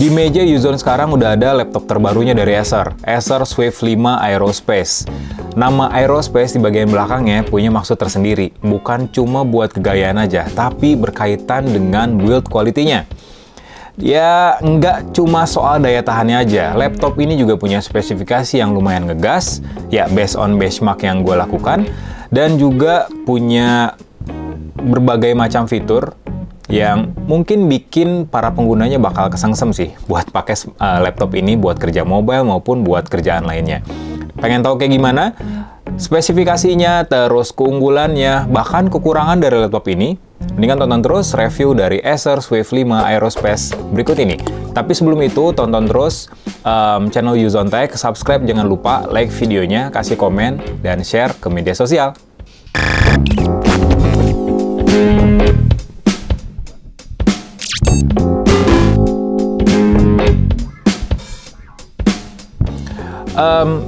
Di meja Yuzon sekarang udah ada laptop terbarunya dari Acer Swift 5 Aerospace. Nama Aerospace di bagian belakangnya punya maksud tersendiri, bukan cuma buat kegayaan aja, tapi berkaitan dengan build quality-nya. Ya, nggak cuma soal daya tahannya aja, laptop ini juga punya spesifikasi yang lumayan ngegas, ya based on benchmark yang gue lakukan, dan juga punya berbagai macam fitur yang mungkin bikin para penggunanya bakal kesengsem sih buat pakai laptop ini buat kerja mobile maupun buat kerjaan lainnya. Pengen tahu kayak gimana? Spesifikasinya, terus keunggulannya, bahkan kekurangan dari laptop ini? Mendingan tonton terus review dari Acer Swift 5 Aerospace berikut ini. Tapi sebelum itu, tonton terus channel Yuzon Tech, subscribe, jangan lupa like videonya, kasih komen, dan share ke media sosial.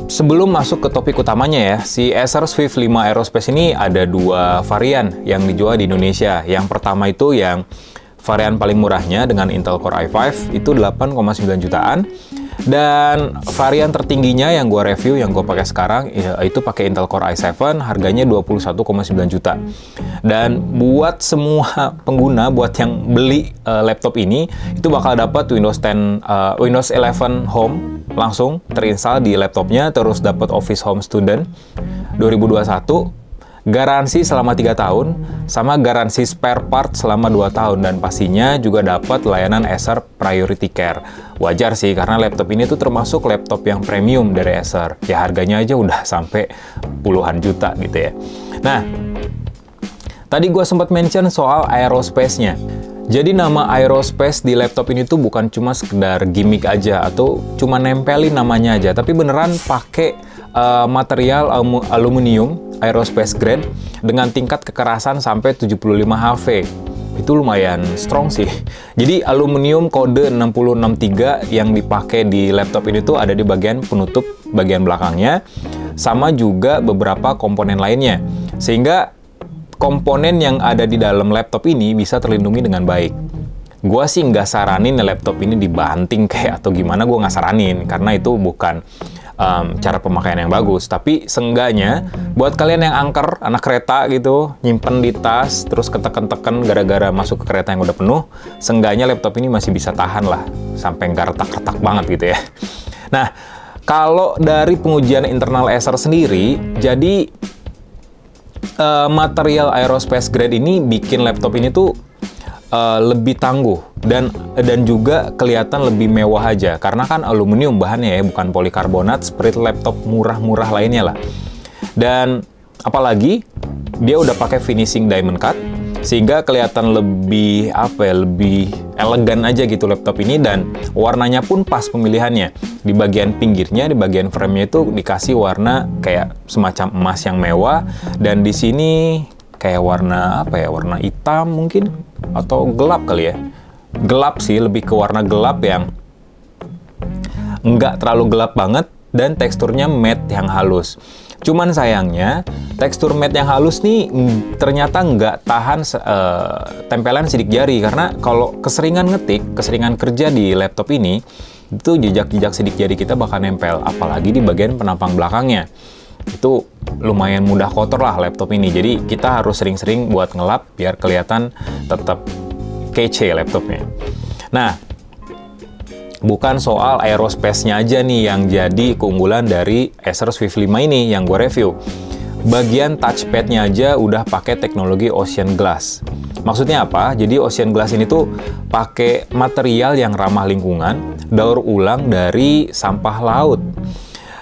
Sebelum masuk ke topik utamanya ya, si Acer Swift 5 Aerospace ini ada dua varian yang dijual di Indonesia. Yang pertama itu yang varian paling murahnya dengan Intel Core i5 itu 8,9 jutaan. Dan varian tertingginya yang gue review, yang gue pakai sekarang, itu pakai Intel Core i7, harganya 21,9 juta. Dan buat semua pengguna, buat yang beli laptop ini, itu bakal dapat Windows 11 Home langsung terinstall di laptopnya, terus dapat Office Home Student 2021, garansi selama 3 tahun, sama garansi spare part selama 2 tahun, dan pastinya juga dapat layanan Acer Priority Care. Wajar sih, karena laptop ini tuh termasuk laptop yang premium dari Acer. Ya harganya aja udah sampai puluhan juta gitu ya. Nah, tadi gue sempat mention soal aerospace-nya. Jadi nama Aerospace di laptop ini tuh bukan cuma sekedar gimmick aja, atau cuma nempelin namanya aja, tapi beneran pakai material aluminium aerospace grade dengan tingkat kekerasan sampai 75 HV. Itu lumayan strong sih. Jadi aluminium kode 6063 yang dipakai di laptop ini tuh ada di bagian penutup bagian belakangnya, sama juga beberapa komponen lainnya. Sehingga komponen yang ada di dalam laptop ini bisa terlindungi dengan baik. Gua sih nggak saranin laptop ini dibanting kayak atau gimana, gue nggak saranin, karena itu bukan cara pemakaian yang bagus. Tapi seenggaknya buat kalian yang angker, anak kereta gitu, nyimpen di tas, terus ketek-ketekan gara-gara masuk ke kereta yang udah penuh, seenggaknya laptop ini masih bisa tahan lah, sampai nggak retak-retak banget gitu ya. Nah, kalau dari pengujian internal Acer sendiri, jadi material aerospace grade ini bikin laptop ini tuh lebih tangguh dan juga kelihatan lebih mewah aja, karena kan aluminium bahannya ya, bukan polikarbonat seperti laptop murah-murah lainnya lah. Dan apalagi dia udah pakai finishing diamond cut, sehingga kelihatan lebih lebih elegan aja gitu laptop ini, dan warnanya pun pas pemilihannya. Di bagian pinggirnya, di bagian frame-nya itu dikasih warna kayak semacam emas yang mewah, dan di sini kayak warna warna hitam mungkin, atau gelap kali ya. Gelap sih, lebih ke warna gelap yang nggak terlalu gelap banget, dan teksturnya matte yang halus. Cuman sayangnya, tekstur matte yang halus nih ternyata nggak tahan tempelan sidik jari, karena kalau keseringan ngetik, keseringan kerja di laptop ini, itu jejak-jejak sidik jari kita bakal nempel, apalagi di bagian penampang belakangnya. Itu lumayan mudah kotor lah laptop ini, jadi kita harus sering-sering buat ngelap biar kelihatan tetap kece laptopnya. Nah, bukan soal aerospace-nya aja nih yang jadi keunggulan dari Acer Swift 5 ini yang gue review. Bagian touchpad-nya aja udah pakai teknologi Ocean Glass. Maksudnya apa? Jadi Ocean Glass ini tuh pakai material yang ramah lingkungan, daur ulang dari sampah laut.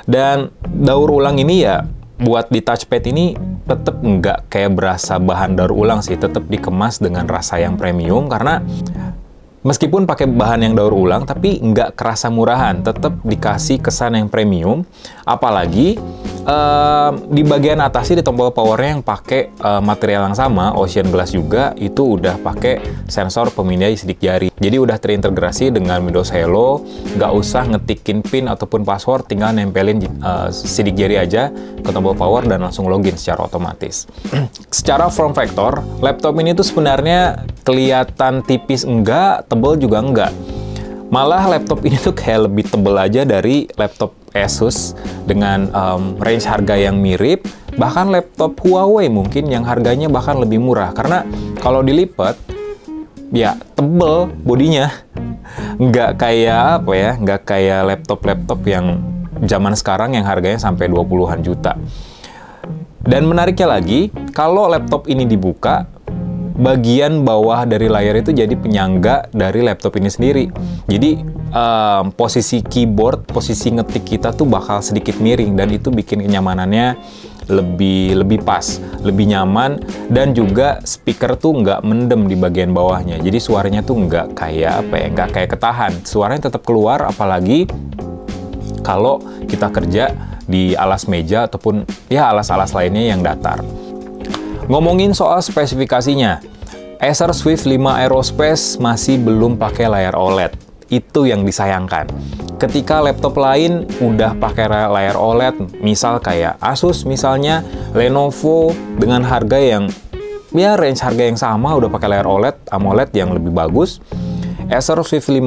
Dan daur ulang ini ya buat di touchpad ini tetap nggak kayak berasa bahan daur ulang sih, tetap dikemas dengan rasa yang premium, karena meskipun pakai bahan yang daur ulang, tapi nggak kerasa murahan, tetap dikasih kesan yang premium. Apalagi di bagian atasnya di tombol powernya yang pakai material yang sama, Ocean Glass juga, itu udah pakai sensor pemindai sidik jari. Jadi udah terintegrasi dengan Windows Hello, nggak usah ngetikin PIN ataupun password, tinggal nempelin sidik jari aja ke tombol power dan langsung login secara otomatis. Secara form factor, laptop ini tuh sebenarnya kelihatan tipis enggak, tebal juga enggak. Malah laptop ini tuh kayak lebih tebel aja dari laptop Asus dengan range harga yang mirip, bahkan laptop Huawei mungkin yang harganya bahkan lebih murah. Karena kalau dilipat, ya tebel bodinya. Nggak kayak apa ya, nggak kayak laptop-laptop yang zaman sekarang yang harganya sampai 20-an juta. Dan menariknya lagi, kalau laptop ini dibuka, bagian bawah dari layar itu jadi penyangga dari laptop ini sendiri. Jadi posisi keyboard, posisi ngetik kita tuh bakal sedikit miring, dan itu bikin kenyamanannya lebih pas, lebih nyaman, dan juga speaker tuh nggak mendem di bagian bawahnya. Jadi suaranya tuh nggak kayak apa ya, nggak kayak ketahan. Suaranya tetap keluar, apalagi kalau kita kerja di alas meja ataupun ya alas-alas lainnya yang datar. Ngomongin soal spesifikasinya, Acer Swift 5 Aerospace masih belum pakai layar OLED. Itu yang disayangkan. Ketika laptop lain udah pakai layar OLED, misal kayak Asus misalnya, Lenovo dengan harga yang ya range harga yang sama udah pakai layar OLED, AMOLED yang lebih bagus. Acer Swift 5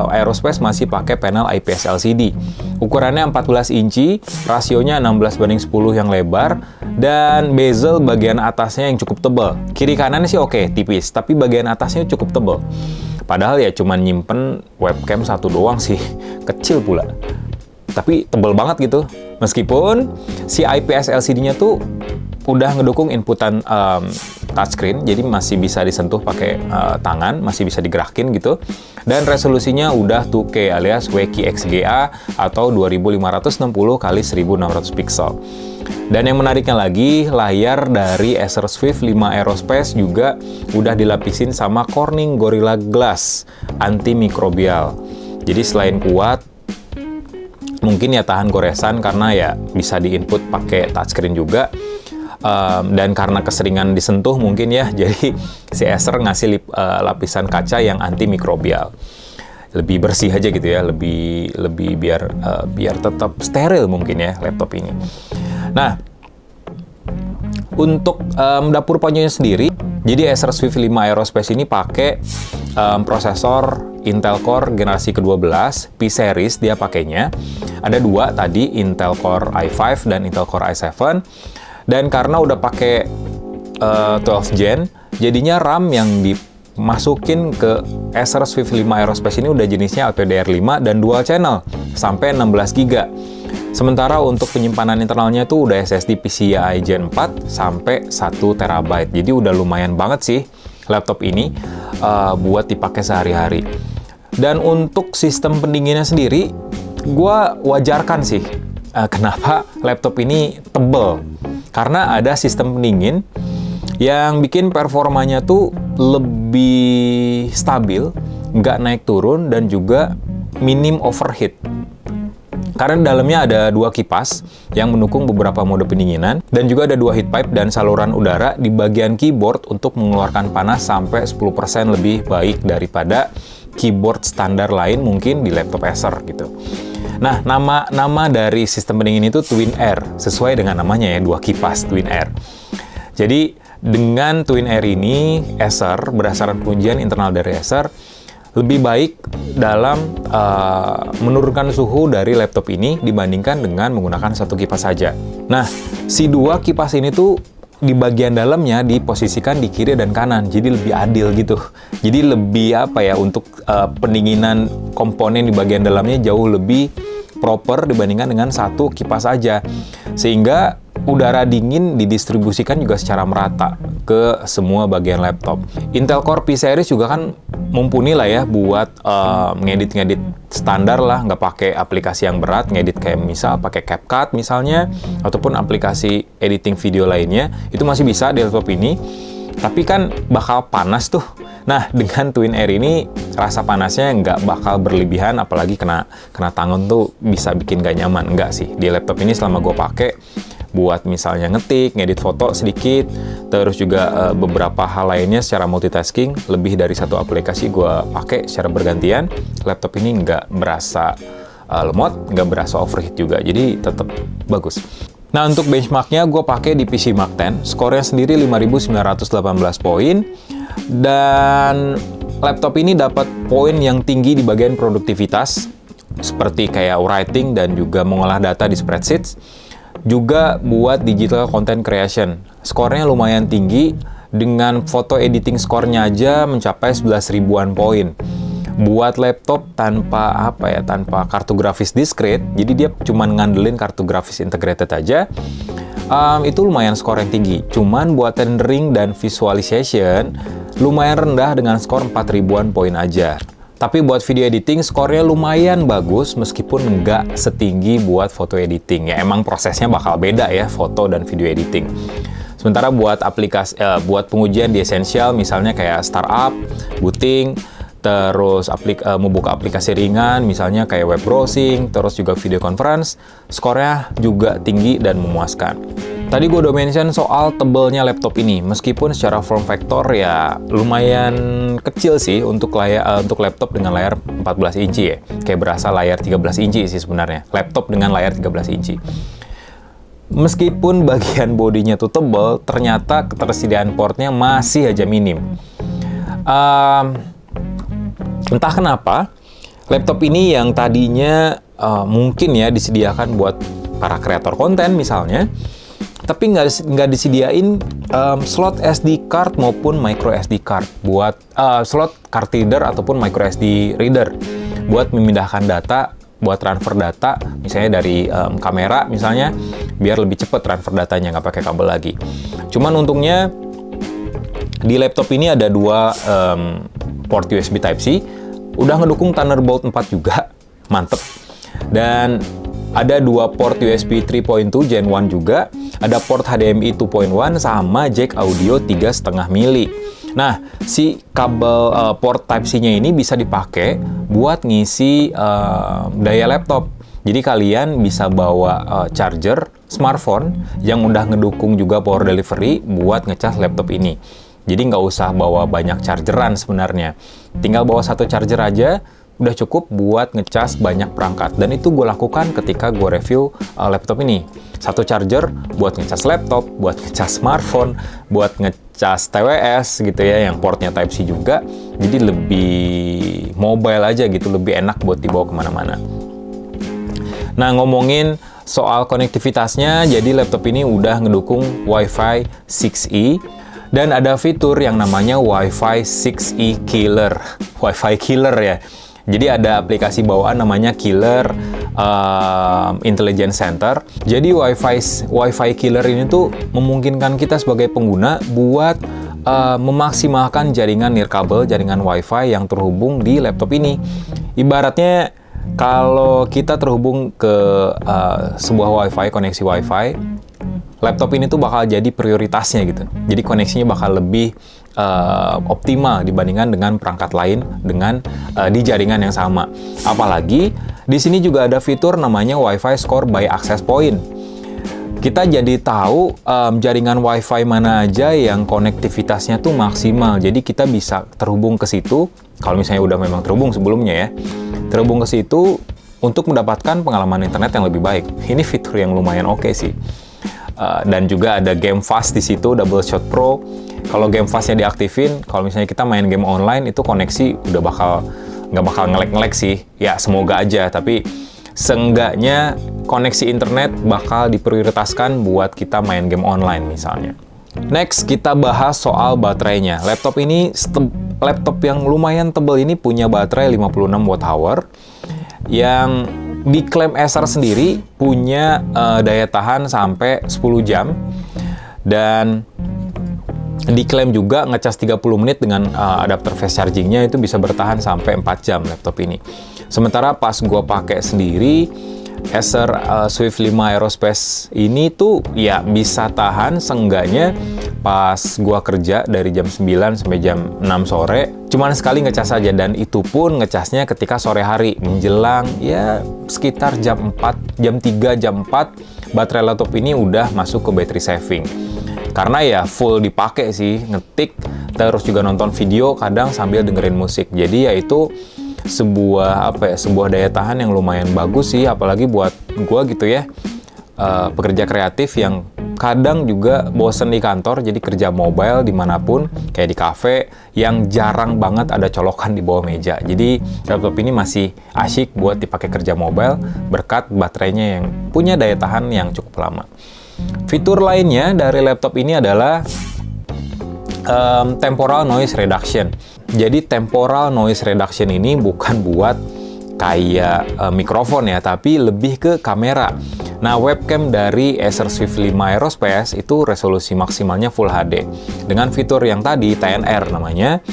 Aerospace masih pakai panel IPS LCD. Ukurannya 14 inci, rasionya 16:10 yang lebar, dan bezel bagian atasnya yang cukup tebal. Kiri kanannya sih oke, tipis, tapi bagian atasnya cukup tebal. Padahal ya cuman nyimpen webcam satu doang sih, kecil pula. Tapi tebal banget gitu. Meskipun si IPS LCD-nya tuh udah ngedukung inputan touchscreen, jadi masih bisa disentuh pakai tangan, masih bisa digerakin gitu. Dan resolusinya udah 2K alias WQXGA atau 2560 x 1600 pixel. Dan yang menariknya lagi, layar dari Acer Swift 5 Aerospace juga udah dilapisin sama Corning Gorilla Glass antimikrobial. Jadi selain kuat, mungkin ya tahan goresan karena ya bisa diinput pakai touchscreen juga. Dan karena keseringan disentuh mungkin ya, jadi si Acer ngasih lapisan kaca yang antimikrobial. Lebih bersih aja gitu ya, lebih biar tetap steril mungkin ya laptop ini. Nah, untuk dapur ponyonya sendiri, jadi Acer Swift 5 Aerospace ini pakai prosesor Intel Core generasi ke-12, P-Series dia pakainya. Ada dua tadi, Intel Core i5 dan Intel Core i7. Dan karena udah pakai 12 Gen, jadinya RAM yang dimasukin ke Acer Swift 5 Aerospace ini udah jenisnya LPDDR5 dan dual channel sampai 16 GB. Sementara untuk penyimpanan internalnya tuh udah SSD PCIe Gen 4 sampai 1 TB. Jadi udah lumayan banget sih laptop ini buat dipakai sehari-hari. Dan untuk sistem pendinginnya sendiri, gue wajarkan sih kenapa laptop ini tebel. Karena ada sistem pendingin yang bikin performanya tuh lebih stabil, nggak naik turun, dan juga minim overheat. Karena di dalamnya ada dua kipas yang mendukung beberapa mode pendinginan, dan juga ada dua heat pipe dan saluran udara di bagian keyboard untuk mengeluarkan panas sampai 10% lebih baik daripada keyboard standar lain mungkin di laptop Acer gitu. Nah, nama dari sistem pendingin itu Twin Air, sesuai dengan namanya ya, dua kipas Twin Air. Jadi, dengan Twin Air ini, Acer, berdasarkan pengujian internal dari Acer, lebih baik dalam menurunkan suhu dari laptop ini dibandingkan dengan menggunakan satu kipas saja. Nah, si dua kipas ini tuh di bagian dalamnya diposisikan di kiri dan kanan, jadi lebih adil gitu. Jadi lebih apa ya, untuk pendinginan komponen di bagian dalamnya jauh lebih proper dibandingkan dengan satu kipas saja, sehingga udara dingin didistribusikan juga secara merata ke semua bagian laptop. Intel Core P-Series juga kan mumpuni lah ya buat ngedit-ngedit standar lah, nggak pakai aplikasi yang berat, ngedit kayak misal pakai CapCut misalnya, ataupun aplikasi editing video lainnya, itu masih bisa di laptop ini. Tapi kan bakal panas tuh. Nah, dengan Twin Air ini rasa panasnya nggak bakal berlebihan, apalagi kena tangan tuh bisa bikin nggak nyaman. Nggak sih, di laptop ini selama gue pakai buat misalnya ngetik, ngedit foto sedikit, terus juga beberapa hal lainnya secara multitasking, lebih dari satu aplikasi gue pakai secara bergantian, laptop ini nggak berasa lemot, nggak berasa overheat juga, jadi tetap bagus. Nah, untuk benchmarknya gue pakai di PC Mark 10, skornya sendiri 5.918 poin, dan laptop ini dapat poin yang tinggi di bagian produktivitas, seperti kayak writing dan juga mengolah data di spreadsheets. Juga buat digital content creation. Skornya lumayan tinggi, dengan foto editing skornya aja mencapai 11 ribuan poin. Buat laptop tanpa tanpa kartu grafis discrete, jadi dia cuma ngandelin kartu grafis integrated aja. Itu lumayan skor yang tinggi. Cuman buat rendering dan visualization lumayan rendah dengan skor 4 ribuan poin aja. Tapi buat video editing skornya lumayan bagus meskipun nggak setinggi buat foto editing. Ya emang prosesnya bakal beda ya foto dan video editing. Sementara buat buat pengujian di essential misalnya kayak startup, booting, terus membuka aplikasi ringan misalnya kayak web browsing, terus juga video conference, skornya juga tinggi dan memuaskan. Tadi gue udah mention soal tebelnya laptop ini, meskipun secara form factor ya lumayan kecil sih untuk laptop dengan layar 14 inci ya. Kayak berasa layar 13 inci sih sebenarnya, laptop dengan layar 13 inci. Meskipun bagian bodinya tuh tebel, ternyata ketersediaan portnya masih aja minim. Entah kenapa, laptop ini yang tadinya mungkin ya disediakan buat para kreator konten misalnya, tapi nggak disediain slot SD card maupun micro SD card buat slot card reader ataupun micro SD reader buat memindahkan data, buat transfer data misalnya dari kamera misalnya, biar lebih cepat transfer datanya, nggak pakai kabel lagi. Cuman untungnya di laptop ini ada dua port USB Type-C, udah ngedukung Thunderbolt 4 juga, mantep. Dan ada dua port USB 3.2 Gen 1 juga, ada port HDMI 2.1 sama jack audio 3,5 mili. Nah, si kabel port Type-C-nya ini bisa dipakai buat ngisi daya laptop. Jadi kalian bisa bawa charger smartphone yang udah ngedukung juga power delivery buat ngecas laptop ini. Jadi nggak usah bawa banyak chargeran sebenarnya. Tinggal bawa satu charger aja, udah cukup buat ngecas banyak perangkat. Dan itu gue lakukan ketika gue review laptop ini. Satu charger buat ngecas laptop, buat ngecas smartphone, buat ngecas TWS gitu ya, yang portnya Type-C juga. Jadi lebih mobile aja gitu, lebih enak buat dibawa kemana-mana. Nah, ngomongin soal konektivitasnya, jadi laptop ini udah ngedukung Wi-Fi 6E. Dan ada fitur yang namanya Wi-Fi 6E Killer. Wi-Fi Killer ya. Jadi ada aplikasi bawaan namanya Killer Intelligence Center. Jadi Wi-Fi Killer ini tuh memungkinkan kita sebagai pengguna buat memaksimalkan jaringan nirkabel, jaringan Wi-Fi yang terhubung di laptop ini. Ibaratnya kalau kita terhubung ke sebuah Wi-Fi, koneksi Wi-Fi, laptop ini tuh bakal jadi prioritasnya gitu. Jadi koneksinya bakal lebih optimal dibandingkan dengan perangkat lain dengan di jaringan yang sama. Apalagi di sini juga ada fitur namanya Wi-Fi Score by Access Point. Kita jadi tahu jaringan Wi-Fi mana aja yang konektivitasnya tuh maksimal. Jadi kita bisa terhubung ke situ. Kalau misalnya udah memang terhubung sebelumnya ya, terhubung ke situ untuk mendapatkan pengalaman internet yang lebih baik. Ini fitur yang lumayan oke sih. Dan juga ada Game Fast di situ, Double Shot Pro. Kalau Game Fast-nya diaktifin, kalau misalnya kita main game online, itu koneksi udah nggak bakal ngelek-ngelek sih. Ya, semoga aja. Tapi seenggaknya koneksi internet bakal diprioritaskan buat kita main game online misalnya. Next, kita bahas soal baterainya. Laptop ini, laptop yang lumayan tebal ini punya baterai 56 Wh yang diklaim Acer sendiri punya daya tahan sampai 10 jam, dan diklaim juga ngecas 30 menit dengan adapter fast chargingnya itu bisa bertahan sampai 4 jam laptop ini. Sementara pas gue pakai sendiri, Acer Swift 5 Aerospace ini tuh ya bisa tahan seenggaknya pas gua kerja dari jam 9 sampai jam 6 sore, cuman sekali ngecas aja, dan itu pun ngecasnya ketika sore hari menjelang ya sekitar jam 4, jam 3, jam 4 baterai laptop ini udah masuk ke battery saving. Karena ya full dipakai sih, ngetik terus juga nonton video kadang sambil dengerin musik. Jadi ya itu sebuah sebuah daya tahan yang lumayan bagus sih, apalagi buat gua gitu ya, pekerja kreatif yang kadang juga bosen di kantor, jadi kerja mobile dimanapun, kayak di cafe, yang jarang banget ada colokan di bawah meja. Jadi laptop ini masih asyik buat dipakai kerja mobile, berkat baterainya yang punya daya tahan yang cukup lama. Fitur lainnya dari laptop ini adalah temporal noise reduction. Jadi temporal noise reduction ini bukan buat kayak mikrofon ya, tapi lebih ke kamera. Nah, webcam dari Acer Swift 5 Aerospace itu resolusi maksimalnya Full HD. Dengan fitur yang tadi, TNR namanya,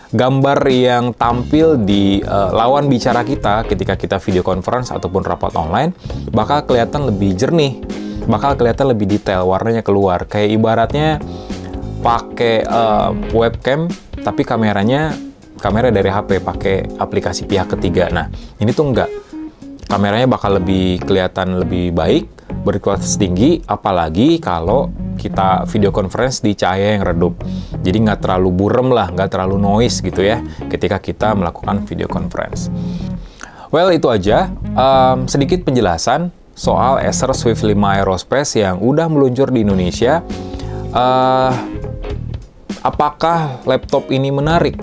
gambar yang tampil di lawan bicara kita ketika kita video conference ataupun rapat online bakal kelihatan lebih jernih, bakal kelihatan lebih detail, warnanya keluar. Kayak ibaratnya pakai webcam, tapi kamera dari HP, pakai aplikasi pihak ketiga. Nah, ini tuh enggak. Kameranya bakal lebih kelihatan lebih baik, berkualitas tinggi, apalagi kalau kita video conference di cahaya yang redup. Jadi nggak terlalu burem lah, nggak terlalu noise gitu ya, ketika kita melakukan video conference. Well, itu aja. Sedikit penjelasan soal Acer Swift 5 Aerospace yang udah meluncur di Indonesia. Apakah laptop ini menarik?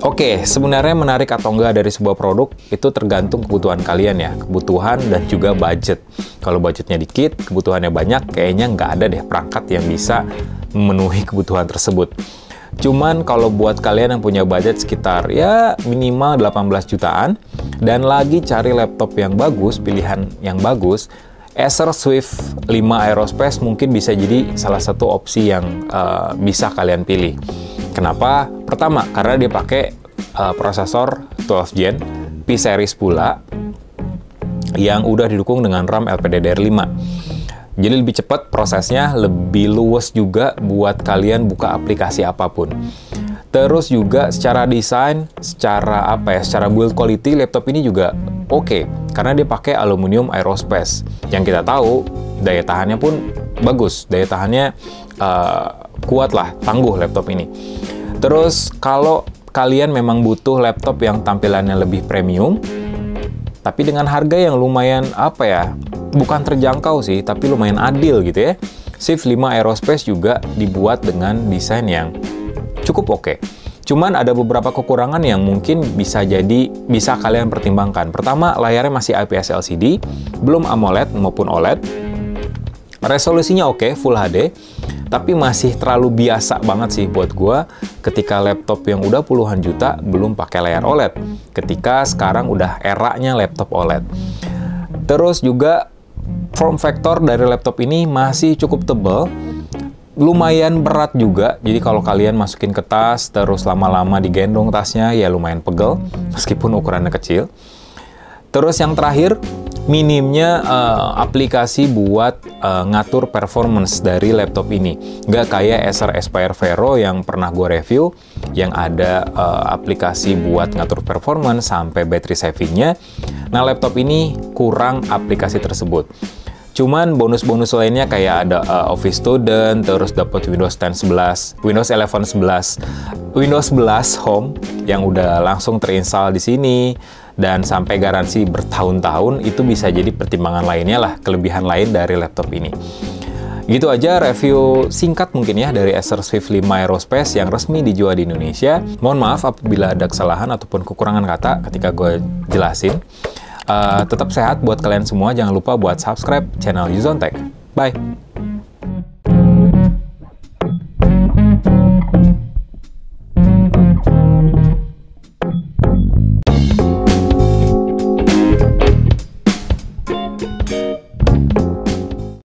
Oke, sebenarnya menarik atau enggak dari sebuah produk itu tergantung kebutuhan kalian ya, kebutuhan dan juga budget. Kalau budgetnya dikit, kebutuhannya banyak, kayaknya nggak ada deh perangkat yang bisa memenuhi kebutuhan tersebut. Cuman kalau buat kalian yang punya budget sekitar ya minimal 18 jutaan dan lagi cari laptop yang bagus, pilihan yang bagus, Acer Swift 5 Aerospace mungkin bisa jadi salah satu opsi yang bisa kalian pilih. Kenapa? Pertama, karena dia pakai prosesor 12 Gen P-Series pula yang udah didukung dengan RAM LPDDR5. Jadi lebih cepat prosesnya, lebih luwes juga buat kalian buka aplikasi apapun. Terus juga secara desain, secara build quality laptop ini juga oke, karena dia pakai aluminium aerospace. Yang kita tahu daya tahannya pun bagus, daya tahannya kuat lah, tangguh laptop ini. Terus kalau kalian memang butuh laptop yang tampilannya lebih premium, tapi dengan harga yang lumayan bukan terjangkau sih, tapi lumayan adil gitu ya. Swift 5 Aerospace juga dibuat dengan desain yang cukup oke. Cuman ada beberapa kekurangan yang mungkin bisa kalian pertimbangkan. Pertama, layarnya masih IPS LCD, belum AMOLED maupun OLED. Resolusinya oke, Full HD, tapi masih terlalu biasa banget sih buat gua ketika laptop yang udah puluhan juta belum pakai layar OLED, ketika sekarang udah eranya laptop OLED. Terus juga form factor dari laptop ini masih cukup tebal, lumayan berat juga, jadi kalau kalian masukin ke tas terus lama-lama digendong tasnya ya lumayan pegel meskipun ukurannya kecil. Terus yang terakhir, minimnya aplikasi buat ngatur performance dari laptop ini. Nggak kayak Acer Aspire Vero yang pernah gue review, yang ada aplikasi buat ngatur performance sampai battery savingnya. Nah, laptop ini kurang aplikasi tersebut. Cuman bonus-bonus lainnya kayak ada Office Student, terus dapat Windows 10 11, Windows 11 11, Windows 11 Home yang udah langsung terinstall di sini, dan sampai garansi bertahun-tahun. Itu bisa jadi pertimbangan lainnya lah, kelebihan lain dari laptop ini. Gitu aja review singkat mungkin ya dari Acer Swift 5 Aerospace yang resmi dijual di Indonesia. Mohon maaf apabila ada kesalahan ataupun kekurangan kata ketika gue jelasin. Tetap sehat buat kalian semua, jangan lupa buat subscribe channel Yuzon Tech. Bye!